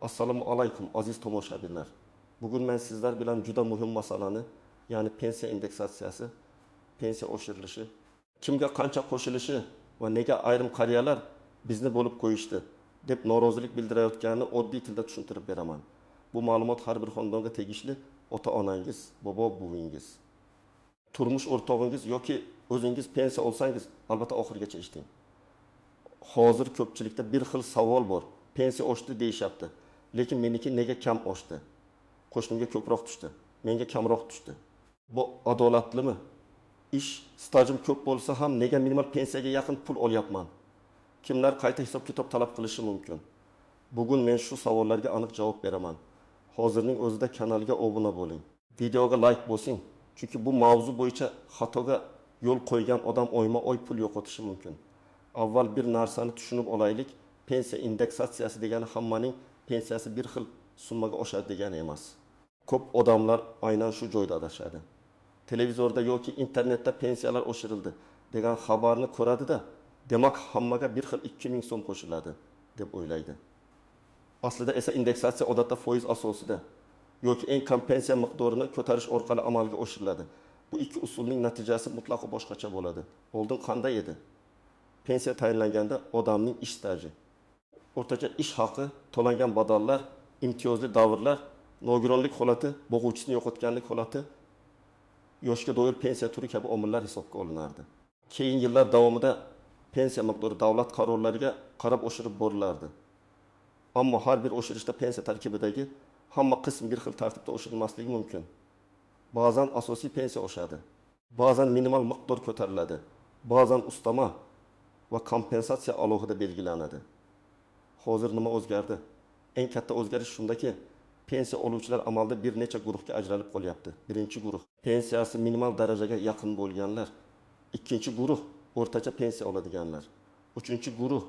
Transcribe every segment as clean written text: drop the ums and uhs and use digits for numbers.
Assalomu alaykum aziz tomoshabinlar. Bugun men sizlar bilan juda muhim masalani, ya'ni pensiya indeksatsiyasi, pensiya oshirilishi, kimga qancha qo'shilishi va nega ayrim qariyalar bizni bo'lib qo'yishdi deb norozilik bildirayotganini oddiy tilda tushuntirib beraman. Bu ma'lumot har bir xonadonga tegishli ota-onangiz, bobo-buvingiz, turmush o'rtog'ingiz yoki o'zingiz pensiya olsangiz albatta oxirigacha eshiting. Hozir ko'pchilikda bir xil savol bor. Pensiya oshdi deyishyapti. Lekin meniki nega kam oshdi? Qo'shnimga ko'proq tushdi, menga kamroq tushdi. Bu adolatlimi? Ish stajim ko'p bo'lsa ham nega minimal pensiyaga yaqin pul olyapman? Kimlar qayta hisob-kitob talab qilishi mumkin? Bugun men shu savollarga aniq javob beraman. Hozirning o'zida kanalga obuna bo'ling. Videoga like bosing, chunki bu mavzu bo'yicha xatoga yo'l qo'ygan odam oyma-oy pul yo'qotishi mumkin. Avval bir narsani tushunib olaylik. Pensiya indeksatsiyasi degani hammaning pensiyasi bir xil summaga oshadi degani emas. Ko'p odamlar aynan shu joyda adashadi. Televizorda yoki internetda pensiyalar oshirildi degan xabarni ko'radi-da, demak hammaga bir xil 2000 so'm qo'shiladi deb o'ylaydi. Aslida esa indeksatsiya odatda foiz asosida yoki eng kam pensiya miqdorini ko'tarish orqali amalga oshiriladi. Bu ikki usulning natijasi mutlaqo boshqacha bo'ladi. Oldin qanday edi? Pensiya tayinlanganda odamning ish staji, o'rtacha ish haqi, to'langan badallar, imtiyozli davrlar, nogironlik holati, bo'g'uvchisini yo'qotganlik holati, yoshga doir pensiya turi kabi omillar hisobga olinardi. Keyin yillar davomida pensiya miqdori davlat qarorlariga qarab oshirib borilardi. Ammo har bir oshirishda pensiya tarkibidagi hamma qism bir xil tartibda oshirilmasligi mumkin. Ba'zan asosiy pensiya oshadi, ba'zan minimal miqdor ko'tariladi, ba'zan ustama va kompensatsiya alohida belgilanadi. Hozir nima o'zgardi? Eng katta o'zgarish shundaki, pensiya oluvchilar amalda bir necha guruhga ajralib qolyapti. Birinchi guruh pensiyasi minimal darajaga yaqin bo'lganlar, ikkinchi guruh o'rtacha pensiya oladiganlar, uchinchi guruh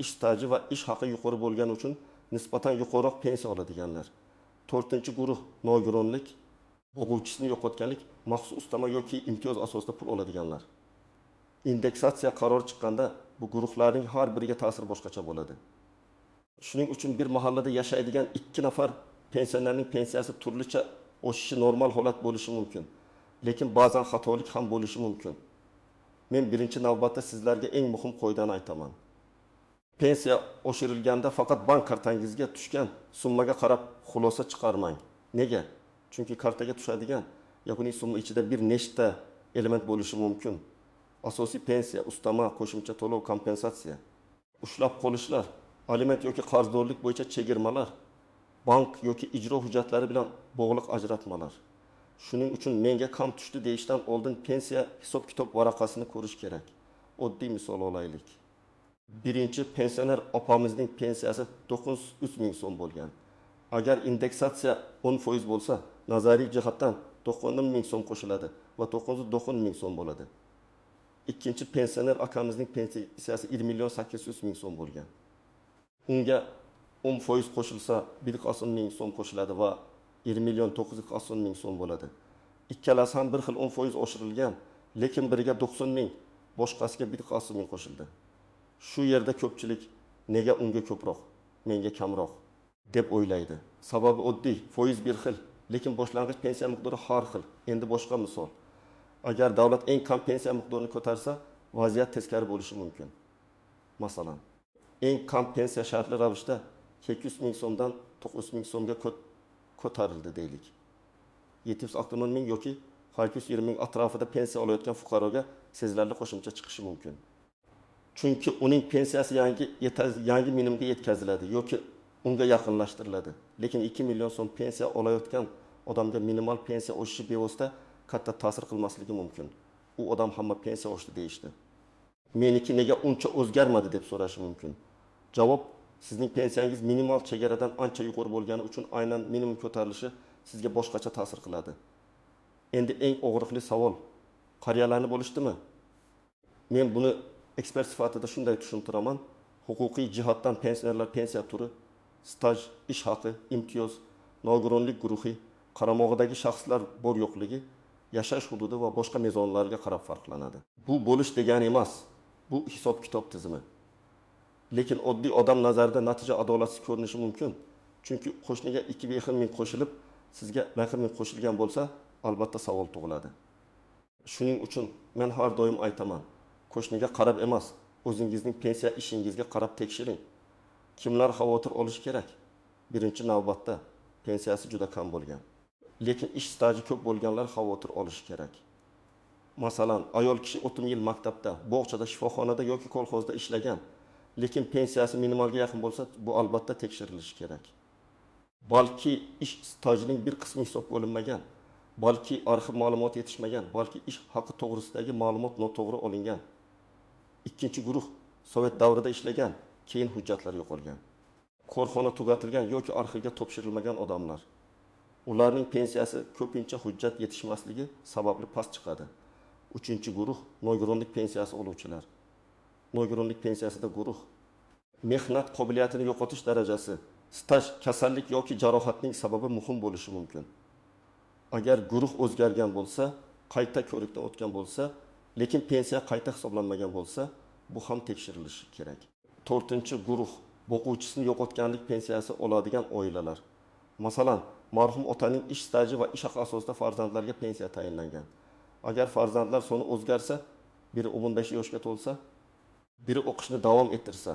ish staji va ish haqi yuqori bo'lgani uchun nisbatan yuqoriroq pensiya oladiganlar, to'rtinchi guruh nogironlik, o'quvchisini yo'qotganlik, maxsus ustama yoki imtiyoz asosida pul oladiganlar. Indeksatsiya qarori chiqqanda bu guruhlarning har biriga ta'sir boshqacha bo'ladi. Shuning uchun bir mahallada yashaydigan 2 nafar pensionerning pensiyasi turlicha o'sishi normal holat bo'lishi mumkin. Lekin ba'zan xatolik ham bo'lishi mumkin. Men birinchi navbatda sizlarga eng muhim qoidani aytaman. Pensiya oshirilganda faqat bank kartangizga tushgan summaga qarab xulosa chiqarmang. Nega? Chunki kartaga tushadigan yakuniy summa ichida bir nechta element bo'lishi mumkin. Asosiy pensiya, ustama, qo'shimcha to'lov, kompensatsiya, ushlab qolishlar, aliment yoki qarzdorlik bo'yicha chegirmalar, bank yoki ijro hujjatlari bilan bog'liq ajratmalar. Shuning uchun menga kam tushdi deyishdan oldin pensiya hisob-kitob varaqasini ko'rish kerak. Oddiy misol olaylik. Birinchi pensioner opamizning pensiyasi 903 ming so'm bo'lgan. Agar indeksatsiya 10% bo'lsa, nazariy jihatdan 90 ming so'm qo'shiladi va 909 ming so'm bo'ladi. İkinci pensioner akamızın pensiyasi 1 milyon 800 ming so'm bo'lgan. Unga 10% qo'shilsa 1,10 ming so'm qo'shiladi va 1 milyon 910 ming so'm bo'ladi. Ikkalasi ham bir xil 10% oshirilgan, lekin biriga 90 ming, boshqasiga 1,10 ming qo'shildi. Shu yerda ko'pchilik nega unga ko'proq, menga kamroq deb o'ylaydi. Sababi oddiy, foiz bir xil, lekin boshlang'ich pensiya miqdori har xil. Endi boshqa misol. Agar davlat eng kam pensiya miqdorini ko'tarsa, vaziyat teskari bo'lishi mumkin. Masalan, eng kam pensiya shartli ravishda 800 ming so'mdan 900 ming so'mga ko'tarildi deylik. 760 ming yoki 820 ming atrofida pensiya olayotgan fuqaroga sezilarli qo'shimcha chiqishi mumkin. Chunki uning pensiyasi yangi minimumga yetkaziladi yoki unga yaqinlashtiriladi. Lekin 2 million so'm pensiya olayotgan odamga minimal pensiya oshishi bevosita katta ta'sir qilmasligi mumkin. U odam hamma pensiya oshdi deyishdi. Meniki nega uncha o'zgarmadi deb so'rashi mumkin. Javob, sizning pensiyangiz minimal chegaradan ancha yuqori bo'lgani uchun aynan minimum ko'tarilishi sizga boshqacha ta'sir qiladi. Endi eng og'riqli savol, qariyalarni bo'lishdimi? Men buni ekspert sifatida shunday tushuntiraman. Huquqiy jihatdan pensionerlar pensiya turi, staj, ish haqi, imtiyoz, nogironlik guruhi, qaramog'idagi shaxslar bor yo'qligi, yashash hududi va boshqa mezonlarga qarab farqlanadi. Bu bo'lish degani emas, bu hisob-kitob tizimi. Lekin oddiy odam nazarida natija adolatsiz ko'rinishi mumkin. Chunki qo'shniga 2,5 ming qo'shilib, sizga 1,5 ming qo'shilgan bo'lsa, albatta savol tug'iladi. Shuning uchun men har doim aytaman, qo'shniga qarab emas, o'zingizning pensiya ishingizga qarab tekshiring. Kimlar xavotir olish kerak? Birinchi navbatda pensiyasi juda kam bo'lgan. Lekin ish staji ko'p bo'lganlar xavotir olish kerak. Masalan, ayol kishi 30 yil maktabda, bog'chada, shifoxonada yoki kolxozda ishlagan, lekin pensiyasi minimalga yaqin bo'lsa, bu albatta tekshirilishi kerak. Balki ish stajining bir qismi hisob bo'linmagan, balki arxiv ma'lumot yetishmagan, balki ish haqi to'g'risidagi ma'lumot noto'g'ri olingan. Ikkinchi guruh Sovet davrida ishlagan, keyin hujjatlar yo'qolgan. Korxona tugatilgan yoki arxivga topshirilmagan odamlar. Ularning pensiyasi ko'pincha hujjat yetishmasligi sababli past chiqadi. Uchinchi guruh nogironlik pensiyasi oluvchilar. Nogironlik pensiyasida guruh mehnat qobiliyatini yo'qotish darajasi, staj, kasallik yoki jarohatning sababi muhim bo'lishi mumkin. Agar guruh o'zgargan bo'lsa, qayta ko'rikdan o'tgan bo'lsa, lekin pensiya qayta hisoblanmagan bo'lsa, bu ham tekshirilishi kerak. 4-guruh o'quvchisini yo'qotganlik pensiyasi oladigan oilalar. Masalan, marhum otaning ish staji va ish haqi asosida farzandlarga pensiya tayinlangan. Agar farzandlar soni o'zgarsa, biri 15 yoshga to'lsa, biri o'qishni davom ettirsa,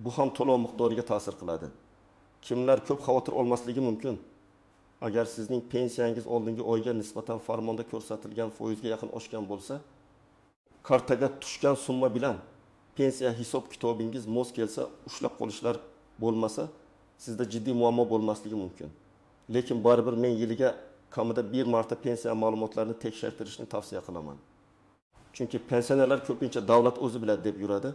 bu ham to'lov miqdoriga ta'sir qiladi. Kimlar ko'p xavotir olmasligi mumkin? Agar sizning pensiyangiz oldingi oyga nisbatan farmonda ko'rsatilgan foizga yaqin oshgan bo'lsa, kartaga tushgan summa bilan pensiya hisob kitobingiz mos kelsa, ushlab qolishlar bo'lmasa, sizda jiddiy muammo bo'lmasligi mumkin. Lekin baribir men yiliga kamida bir marta pensiya ma'lumotlarini tekshirtirishni tavsiya qilaman. Chunki pensionerlar ko'pincha davlat o'zi biladi deb yuradi.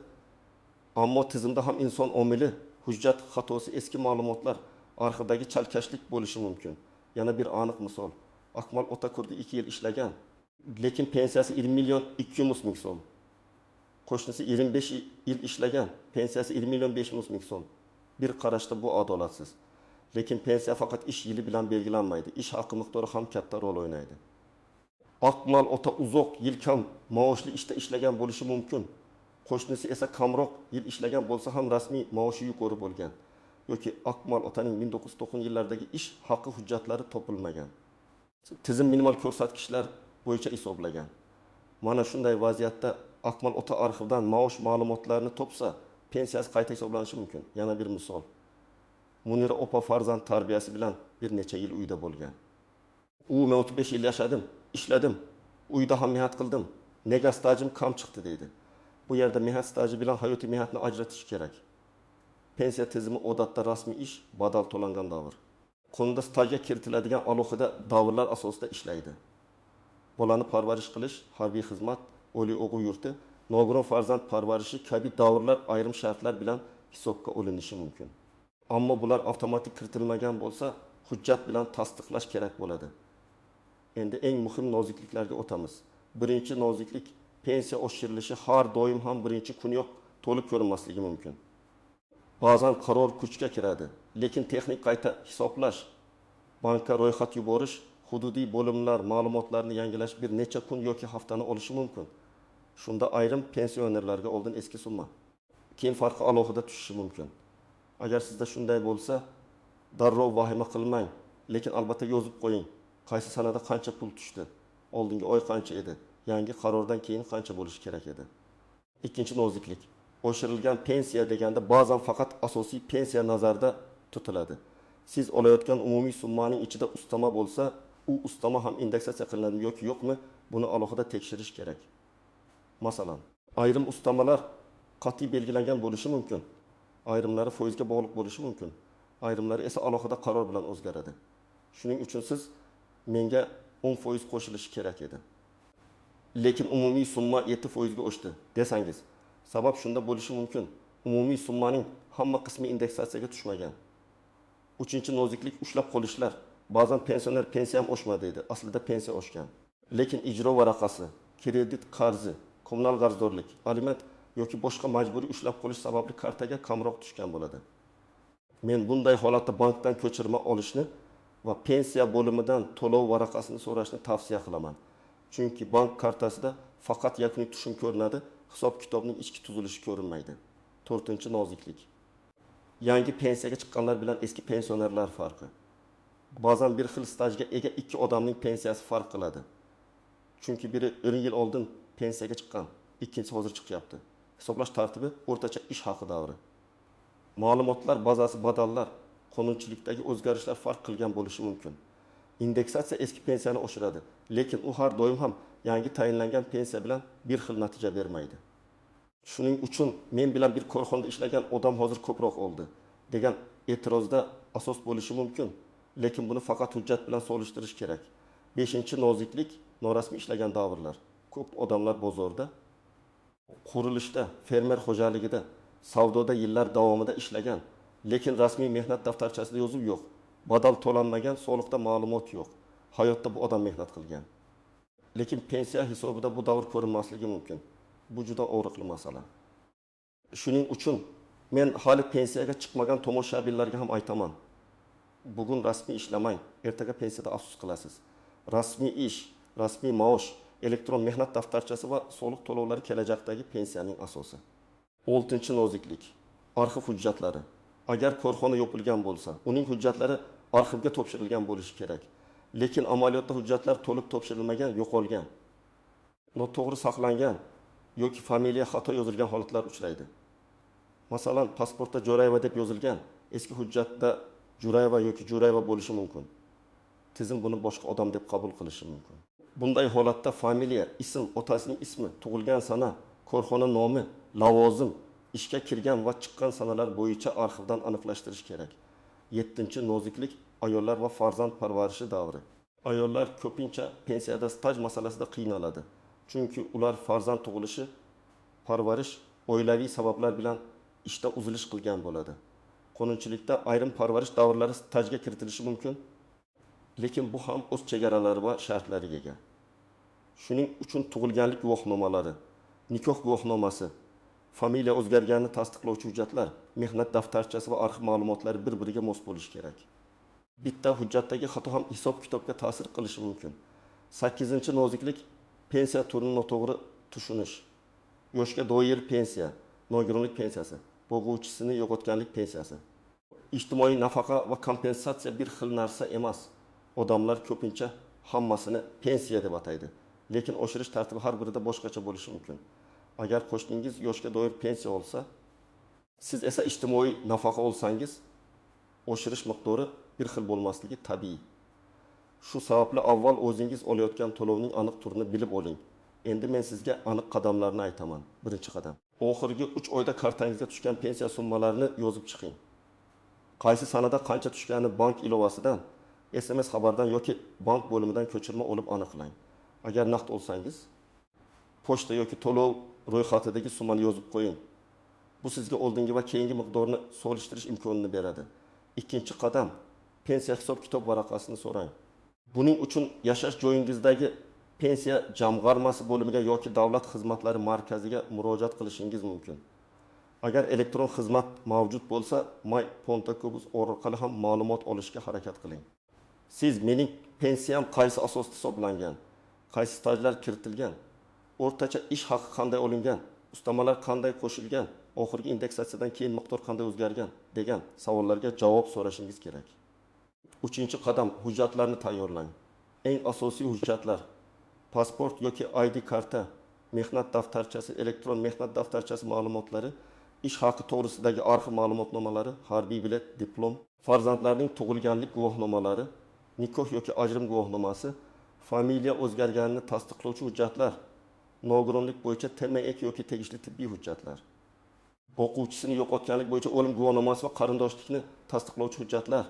Ammo tizimda ham inson omili, hujjat xatosi, eski ma'lumotlar, arxivdagi chalkashlik bo'lishi mumkin. Yana bir aniq misol. Akmal Otakurdi 2 yil ishlagan, lekin pensiyasi 20 million 200 ming so'm. Qo'shnisi 25 yil ishlagan, pensiyasi 20 million 500 ming so'm. Bir qarashda bu adolatsiz. Lekin pensiya faqat ish yili bilan belgilanmaydi. Ish haqi miqdori ham katta rol o'ynaydi. Akmal ota uzoq yil kam maoshli ishda ishlagan bo'lishi mumkin. Qo'shnisi esa kamroq yil ishlagan bo'lsa ham rasmiy maoshi yuqori bo'lgan. Yoki Akmal otaning 1990 yillardagi ish haqi hujjatlari topilmagan. Tizim minimal ko'rsatkichlar bo'yicha hisoblagan. Mana shunday vaziyatda Akmal ota arxivdan maosh ma'lumotlarini topsa, pensiyasi qayta hisoblanishi mumkin. Yana bir misol. Munira opa farzand tarbiyasi bilan bir necha yil uyda bo'lgan. U 35 yil yashadim, ishladim, uyda ham mehnat qildim. Nega stajim kam chiqdi deydi. Bu yerda mehnat staji bilan hayotiy mehnatni ajratish kerak. Pensiya tizimi odatda rasmiy ish, badal to'langan davr. Qonunda stajga kiritiladigan alohida davrlar asosida ishlaydi. Bolani parvarish qilish, harbiy xizmat, oliy o'quv yurti, nogiron farzand parvarishi kabi davrlar ayrim shartlar bilan hisobga olinishi mumkin. Ammo bular avtomatik kiritilmagan bo'lsa, hujjat bilan tasdiqlash kerak bo'ladi. Endi eng muhim nozikliklarga o'tamiz. Birinchi noziklik, pensiya oshirilishi har doim ham birinchi kuniyoq to'liq ko'rinmasligi mumkin. Ba'zan qaror kuchga kiradi, lekin texnik qayta hisoblash, bankka ro'yxat yuborish, hududiy bo'limlar ma'lumotlarni yangilash bir necha kun yoki haftani olishi mumkin. Shunda ayrim pensionerlarga oldin eski summa, keyin farqi alohida tushishi mumkin. Agar sizda shunday bo'lsa, darrov vahima qilmang, lekin albatta yozib qo'ying. Qaysi sanada qancha pul tushdi, oldingi oy qancha edi, yangi qarordan keyin qancha bo'lishi kerak edi. Ikkinchi noziklik. Oshirilgan pensiya deganda ba'zan faqat asosiy pensiya nazarda tutiladi. Siz olayotgan umumiy summaning ichida ustama bo'lsa, u ustama ham indeksatsiya qilinadi yoki yo'qmi, buni alohida tekshirish kerak. Masalan, ayrim ustamalar qat'iy belgilangan bo'lishi mumkin. Ayrimlari foizga bog'liq bo'lishi mumkin. Ayrimlari esa alohida qaror bilan o'zgaradi. Shuning uchun siz menga 10% qo'shilishi kerak edi. Lekin umumiy summa 7% ga oshdi desangiz, sabab shunda bo'lishi mumkin. Umumiy summaning hamma qismi indeksatsiyaga tushmagan. Uchinchi noziklik ushlab qolishlar. Ba'zan pensioner pensiyam oshmadi deydi. Aslida pensiya oshgan. Lekin ijro varaqasi, kredit qarzi, kommunal qarzdorlik, aliment yoki boshqa majburiy ushlab qolish sababli kartaga kamroq tushgan bo'ladi. Men bunday holatda bankdan ko'chirma olishni va pensiya bo'limidan to'lov varaqasini so'rashni tavsiya qilaman. Chunki bank kartasida faqat yakuniy tushum ko'rinadi, hisob kitobning ichki tuzilishi ko'rinmaydi. 4-noziklik. yangi pensiyaga chiqqanlar bilan eski pensionerlar farqi. Ba'zan bir xil stajga ega ikki odamning pensiyasi farq qiladi. Chunki biri 10 yil oldin pensiyaga chiqqan, ikkinchisi hozir chiqyapti. Hisoblash tartibi o'rtacha ish haqi davri. Ma'lumotlar bazasi badallar, qonunchilikdagi o'zgarishlar farq qilgan bo'lishi mumkin. Indeksatsiya eski pensiyani oshiradi, lekin u har doim ham yangi tayinlangan pensiya bilan bir xil natija bermaydi. Shuning uchun men bilan bir korxonada ishlagan odam hozir ko'proq oldi degan e'tirozda asos bo'lishi mumkin, lekin buni faqat hujjat bilan solishtirish kerak. 5-noziklik norasmiy ishlagan davrlar. Ko'p odamlar bozorda, qurilishda, fermer xo'jaligida, savdoda yillar davomida ishlagan, lekin rasmiy mehnat daftarchasida yozuv yo'q. Badal to'lanmagan, soliqda ma'lumot yo'q. Hayotda bu odam mehnat qilgan. Lekin pensiya hisobida bu davr ko'rinmasligi mumkin. Bu juda og'riqli masala. Shuning uchun men hali pensiyaga chiqmagan tomoshabinlarga ham aytaman. Bugun rasmiy ishlamang, ertaga pensiyada afsus qilasiz. Rasmiy ish, rasmiy maosh, elektron mehnat daftarchasi va soliq to'lovlari kelajakdagi pensiyaning asosi. 6-noziklik. Arxiv hujjatlari. Agar korxona yopilgan bo'lsa, uning hujjatlari arxivga topshirilgan bo'lishi kerak. Lekin amaliyotda hujjatlar to'liq topshirilmagan, yo'qolgan, noto'g'ri saqlangan yoki familiya xato yozilgan holatlar uchraydi. Masalan, pasportda Jo'rayeva deb yozilgan, eski hujjatda Jurayeva yoki Jurayeva bo'lishi mumkin. Tizim buni boshqa odam deb qabul qilishi mumkin. Bunday holatda familiya, ism, otasining ismi, tug'ilgan sana, korxona nomi, lavozim, ishga kirgan va chiqqan sanalar bo'yicha arxivdan aniqlashtirish kerak. 7-noziklik ayollar va farzand parvarishi davri. Ayollar ko'pincha pensiyada staj masalasida qiynaladi. Chunki ular farzand tug'ilishi, parvarish, oilaviy sabablar bilan ishda uzilish qilgan bo'ladi. Qonunchilikda ayrim parvarish davrlari stajga kiritilishi mumkin, lekin bu ham o'z chegaralari va shartlariga ega. Shuning uchun tug'ilganlik guvohnomalari, nikoh guvohnomasi, familiya o'zgarganini tasdiqlovchi hujjatlar, mehnat daftarchasi va arxiv ma'lumotlari bir-biriga mos bo'lishi kerak. Bitta hujjatdagi xato ham hisob-kitobga ta'sir qilishi mumkin. 8-noziklik pensiya turini noto'g'ri tushunish. Yoshga doir pensiya, nogironlik pensiyasi, bo'g'uvchisini yo'qotganlik pensiyasi. Ijtimoiy nafaqa va kompensatsiya bir xil narsa emas. Odamlar ko'pincha hammasini pensiya deb ataydi, lekin oshirish tartibi har birida boshqacha bo'lishi mumkin. Agar qo'shningiz yoshga doir pensiya olsa, siz esa ijtimoiy nafaqa olsangiz, oshirish miqdori bir xil bo'lmasligi tabiiy. Shu sababli avval o'zingiz olayotgan to'lovning aniq turini bilib oling. Endi men sizga aniq qadamlarni aytaman. Birinchi qadam. Oxirgi 3 oyda kartangizga tushgan pensiya summalarini yozib chiqing. Qaysi sanada qancha tushgani bank ilovasidan, SMS xabardan yoki bank bo'limidan ko'chirma olib aniqlang. Agar naqd olsangiz, pochta yoki to'lov ro'yxatidagi summani yozib qo'ying. Bu sizga oldingi va keyingi miqdorni solishtirish imkonini beradi. Ikkinchi qadam, pensiya hisob-kitob varaqasini so'rang. Buning uchun yashash joyingizdagi pensiya jamg'armasi bo'limiga yoki davlat xizmatlari markaziga murojaat qilishingiz mumkin. Agar elektron xizmat mavjud bo'lsa, my.Pontakobus orqali ham ma'lumot olishga harakat qiling. Siz mening pensiyam qaysi asosda hisoblangan, qaysi stajlar kiritilgan, o'rtacha ish haqi qanday olingan, ustamalar qanday qo'shilgan, oxirgi indeksatsiyadan keyin miqdor qanday o'zgargan degan savollarga javob so'rashingiz kerak. 3-qadam, hujjatlarni tayyorlang. Eng asosiy hujjatlar: pasport yoki ID karta, mehnat daftarchasi, elektron mehnat daftarchasi ma'lumotlari, ish haqi to'g'risidagi arxiv ma'lumotnomalari, harbiy bilet, diplom, farzandlarning tug'ilganlik guvohnomalari, nikoh yoki ajrim guvohnomasi, familiya o'zgarganini tasdiqlovchi hujjatlar, nogironlik bo'yicha TMEK yoki tegishli tibbiy hujjatlar, o'quvchisini yo'qotganlik bo'yicha o'lim guvohnomasi va qarindoshlikni tasdiqlovchi hujjatlar.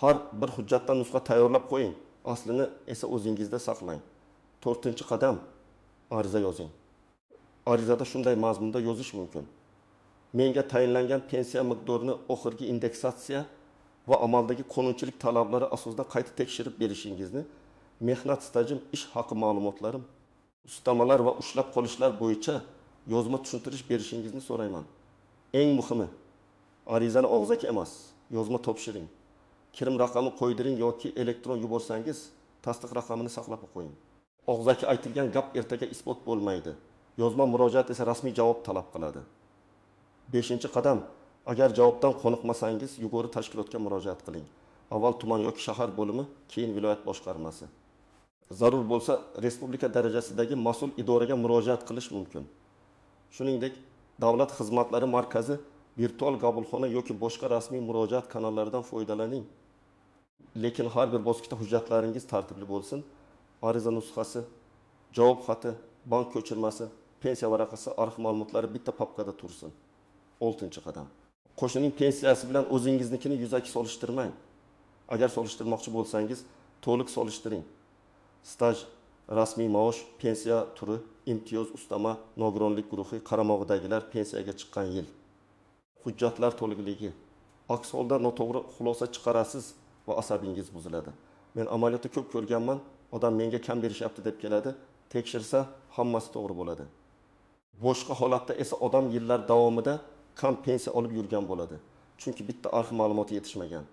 Har bir hujjatdan nusxa tayyorlab qo'ying, aslini esa o'zingizda saqlang. 4-qadam, ariza yozing. Arizada shunday mazmunda yozish mumkin: menga tayinlangan pensiya miqdorini oxirgi indeksatsiya va amaldagi qonunchilik talablari asosida qayta tekshirib berishingizni, mehnat stajim, ish haqi ma'lumotlarim, ustamalar va ushlab qolishlar bo'yicha yozma tushuntirish berishingizni so'rayman. Eng muhimi, arizani og'zaki emas, yozma topshiring. Kirim raqami qo'ydiring yoki elektron yuborsangiz, tasdiq raqamini saqlab qo'ying. Og'zaki aytilgan gap ertaga isbot bo'lmaydi. Yozma murojaat esa rasmiy javob talab qiladi. 5-qadam, Agar javobdan qoniqmasangiz, yuqori tashkilotga murojaat qiling. Avval tuman yoki shahar bo'limi, keyin viloyat boshqarmasi. Zarur bo'lsa, respublika darajasidagi mas'ul idoraga murojaat qilish mumkin. Shuningdek, Davlat xizmatlari markazi virtual qabulxona yoki boshqa rasmiy murojaat kanallaridan foydalaning. Lekin har bir bosqichda hujjatlaringiz tartibli bo'lsin. Ariza nusxasi, javob xati, bank ko'chirmasi, pensiya varaqasi, arxiv ma'lumotlari bitta papkada tursin. 6-qadam. Qo'shnining pensiyasi bilan o'zingiznikini yuzaki solishtirmang. Agar solishtirmoqchi bo'lsangiz, to'liq solishtiring. Staj, rasmiy maosh, pensiya turi, imtiyoz, ustama, nogironlik guruhi, qaramog'idagilar pensiyaga chiqqan yil. Hujjatlar to'liqligi. Aks holda noto'g'ri xulosa chiqarasiz va asabingiz buziladi. Men amaliyotda ko'p ko'rganman, odam menga kam berishyapti deb keladi, tekshirsa hammasi to'g'ri bo'ladi. Boshqa holatda esa odam yillar davomida kam pensiya olib yurgan bo'ladi. Chunki bitta arxiv ma'lumoti yetishmagan.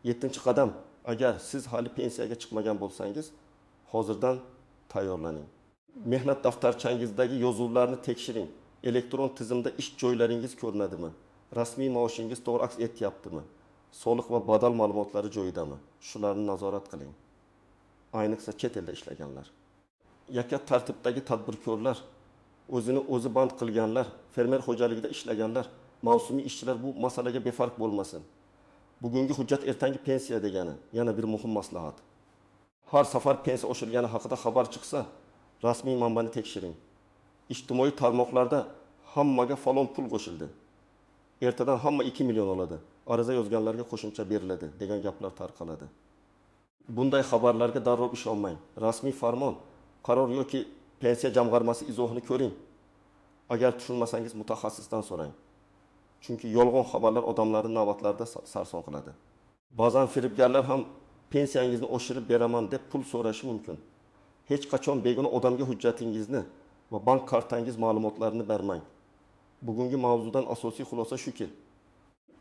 7-qadam, agar siz hali pensiyaga chiqmagan bo'lsangiz, hozirdan tayyorlaning. Mehnat daftarchangizdagi yozuvlarni tekshiring. Elektron tizimda ish joylaringiz ko'rinadimi? Rasmiy maoshingiz to'g'ri aks etyaptimi? Soliq va badal ma'lumotlari joyidami? Shularni nazorat qiling. Ayniqsa chet elda ishlaganlar. Yakka tartibdagi tadbirkorlar, o'zini o'zi band qilganlar, fermer xo'jaligida ishlaganlar, mavsumiy ishchilar bu masalaga befarq bo'lmasin. Bugungi hujjat ertangi pensiya degani yana bir muhim maslahat. Har safar pensiya oshirgani haqida xabar chiqsa, rasmiy manbani tekshiring. Ijtimoiy tarmoqlarda hammaga falon pul qo'shildi. Ertadan hamma 2 million oladi. Ariza yozganlarga qo'shimcha beriladi degan gaplar tarqaladi. Bunday xabarlarga darrov ishonmang. Rasmiy farmon, qaror yoki pensiya jamg'armasi izohini ko'ring. Agar tushunmasangiz mutaxassisdan so'rang. Chunki yolg'on xabarlar odamlarni navbatlarda sarson qiladi. Ba'zan firibgarlar ham pensiyangizni oshirib beraman deb pul so'rashi mumkin. Hech qachon begona odamga hujjatingizni va bank kartangiz ma'lumotlarini bermang. Bugungi mavzudan asosiy xulosa shuki,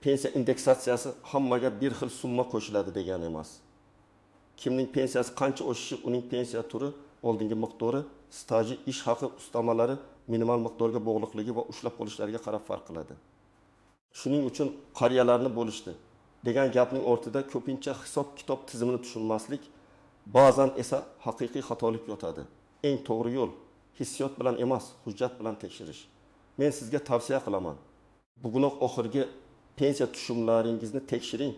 pensiya indeksatsiyasi hammaga bir xil summa qo'shiladi degani emas. Kimning pensiyasi qancha oshishi, uning pensiya turi, oldingi miqdori, staji, ish haqi, ustamalari minimal miqdorga bog'liqligi va ushlab qolishlariga qarab farq qiladi. Shuning uchun qariyalarni bo'lishdi degan gapning ortida ko'pincha hisob-kitob tizimini tushunmaslik, ba'zan esa haqiqiy xatolik yotadi. Eng to'g'ri yo'l hissiyot bilan emas, hujjat bilan tekshirish. Men sizga tavsiya qilaman. Bugunoq oxirgi pensiya tushumlaringizni tekshiring.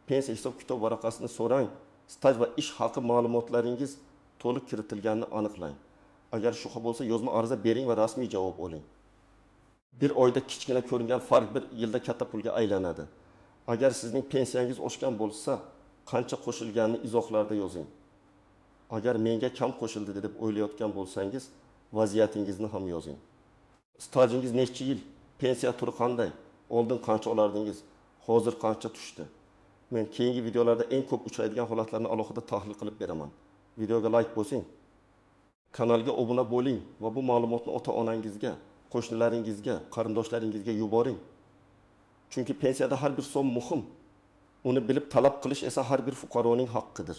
Pensiya hisob-kitob varaqasini so'rang. Staj va ish haqi ma'lumotlaringiz to'liq kiritilganini aniqlang. Agar shubha bo'lsa, yozma ariza bering va rasmiy javob oling. Bir oyda kichkina ko'ringan farq bir yilda katta pulga aylanadi. Agar sizning pensiyangiz oshgan bo'lsa, qancha qo'shilganini izohlarda yozing. Agar menga kam qo'shildi deb o'ylayotgan bo'lsangiz, vaziyatingizni ham yozing. Stajingiz necha yil? Pensiya turi qanday? Oldin qancha olardingiz? Hozir qancha tushdi? Men keyingi videolarda eng ko'p uchraydigan holatlarni alohida tahlil qilib beraman. Videoga like bosing. Kanalga obuna bo'ling va bu ma'lumotni ota-onangizga, qo'shnilaringizga, qarindoshlaringizga yuboring. Chunki pensiyada har bir so'm muhim. Uni bilib talab qilish esa har bir fuqaroning haqqidir.